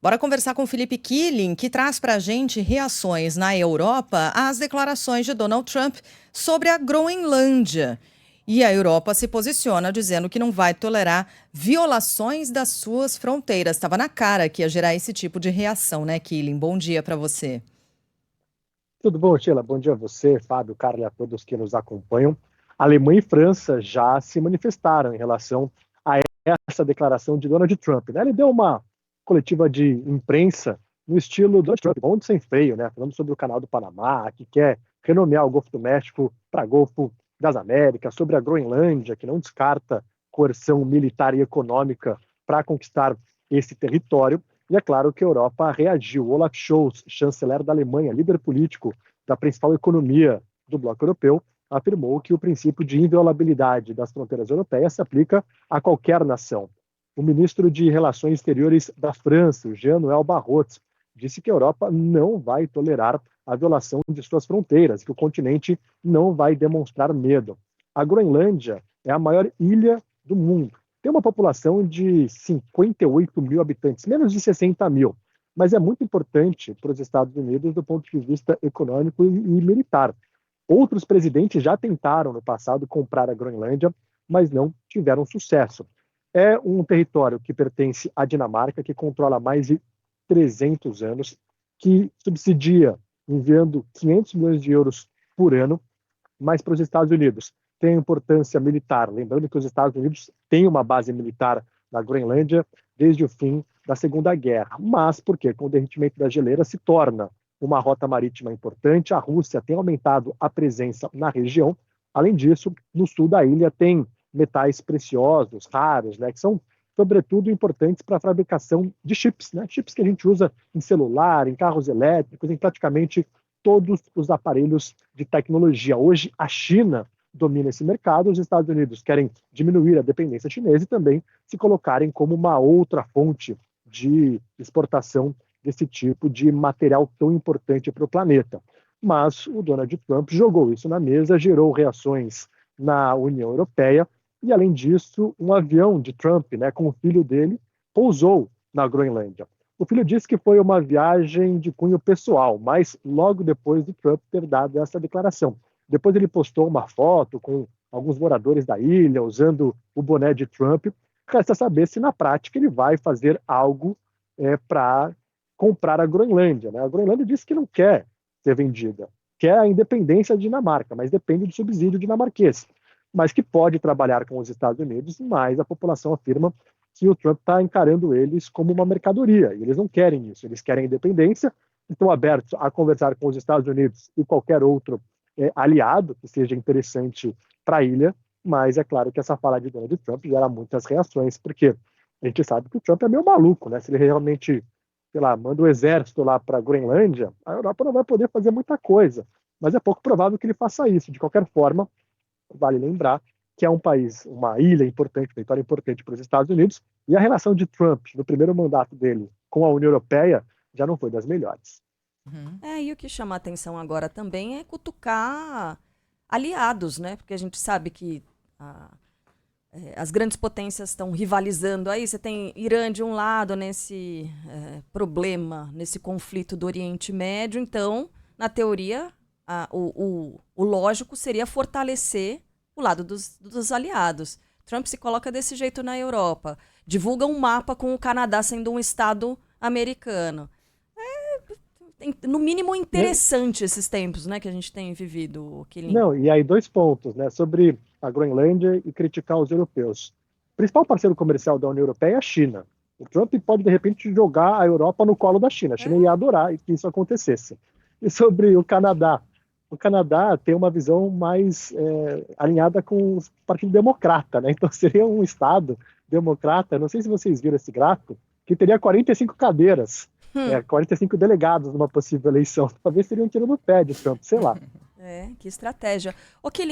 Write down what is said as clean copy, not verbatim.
Bora conversar com o Felipe Killing, que traz para a gente reações na Europa às declarações de Donald Trump sobre a Groenlândia. E a Europa se posiciona dizendo que não vai tolerar violações das suas fronteiras. Estava na cara que ia gerar esse tipo de reação, né, Killing? Bom dia para você. Tudo bom, Sheila? Bom dia a você, Fábio, Carla e a todos que nos acompanham. Alemanha e França já se manifestaram em relação a essa declaração de Donald Trump, né? Ele deu uma coletiva de imprensa no estilo Donald Trump, bonde sem freio, né? Falando sobre o canal do Panamá, que quer renomear o Golfo do México para Golfo das Américas, sobre a Groenlândia, que não descarta coerção militar e econômica para conquistar esse território. E é claro que a Europa reagiu. Olaf Scholz, chanceler da Alemanha, líder político da principal economia do bloco europeu, afirmou que o princípio de inviolabilidade das fronteiras europeias se aplica a qualquer nação. O ministro de Relações Exteriores da França, Jean-Noël Barrot, disse que a Europa não vai tolerar a violação de suas fronteiras, que o continente não vai demonstrar medo. A Groenlândia é a maior ilha do mundo. Tem uma população de 58 mil habitantes, menos de 60 mil, mas é muito importante para os Estados Unidos do ponto de vista econômico e militar. Outros presidentes já tentaram no passado comprar a Groenlândia, mas não tiveram sucesso. É um território que pertence à Dinamarca, que controla há mais de 300 anos, que subsidia enviando 500 milhões de euros por ano, mas para os Estados Unidos tem importância militar. Lembrando que os Estados Unidos têm uma base militar na Groenlândia desde o fim da Segunda Guerra. Mas porque com o derretimento da geleira se torna uma rota marítima importante, a Rússia tem aumentado a presença na região. Além disso, no sul da ilha tem metais preciosos, raros, né, que são sobretudo importantes para a fabricação de chips, né, chips que a gente usa em celular, em carros elétricos, em praticamente todos os aparelhos de tecnologia. Hoje, a China domina esse mercado, os Estados Unidos querem diminuir a dependência chinesa e também se colocarem como uma outra fonte de exportação desse tipo de material tão importante para o planeta. Mas o Donald Trump jogou isso na mesa, gerou reações na União Europeia e, além disso, um avião de Trump, né, com o filho dele, pousou na Groenlândia. O filho disse que foi uma viagem de cunho pessoal, mas logo depois de Trump ter dado essa declaração. Depois ele postou uma foto com alguns moradores da ilha usando o boné de Trump. Resta saber se na prática ele vai fazer algo para comprar a Groenlândia, né? A Groenlândia disse que não quer ser vendida, quer a independência da Dinamarca, mas depende do subsídio dinamarquês, mas que pode trabalhar com os Estados Unidos, mas a população afirma que o Trump está encarando eles como uma mercadoria, e eles não querem isso, eles querem a independência, estão abertos a conversar com os Estados Unidos e qualquer outro aliado que seja interessante para a ilha, mas é claro que essa fala de Donald Trump gera muitas reações, porque a gente sabe que o Trump é meio maluco, né? Se ele realmente, sei lá, manda o exército lá para a Groenlândia, a Europa não vai poder fazer muita coisa, mas é pouco provável que ele faça isso. De qualquer forma, vale lembrar que é um país, uma ilha importante, um território importante para os Estados Unidos, e a relação de Trump no primeiro mandato dele com a União Europeia já não foi das melhores. E o que chama a atenção agora também é cutucar aliados, né? Porque a gente sabe que as grandes potências estão rivalizando aí. Você tem Irã de um lado nesse problema, nesse conflito do Oriente Médio. Então, na teoria, o lógico seria fortalecer o lado dos aliados. Trump se coloca desse jeito na Europa. Divulga um mapa com o Canadá sendo um estado americano. No mínimo interessante esses tempos, né, que a gente tem vivido, Killing. Não, e aí dois pontos, né, sobre a Groenlândia e criticar os europeus. O principal parceiro comercial da União Europeia é a China. O Trump pode, de repente, jogar a Europa no colo da China. A China ia adorar que isso acontecesse. E sobre o Canadá tem uma visão mais alinhada com o Partido Democrata, né? Então seria um Estado democrata, não sei se vocês viram esse gráfico, que teria 45 cadeiras. 45 delegados numa possível eleição. Talvez seria um tiro no pé de Trump, sei lá. Que estratégia. Ô, Killing,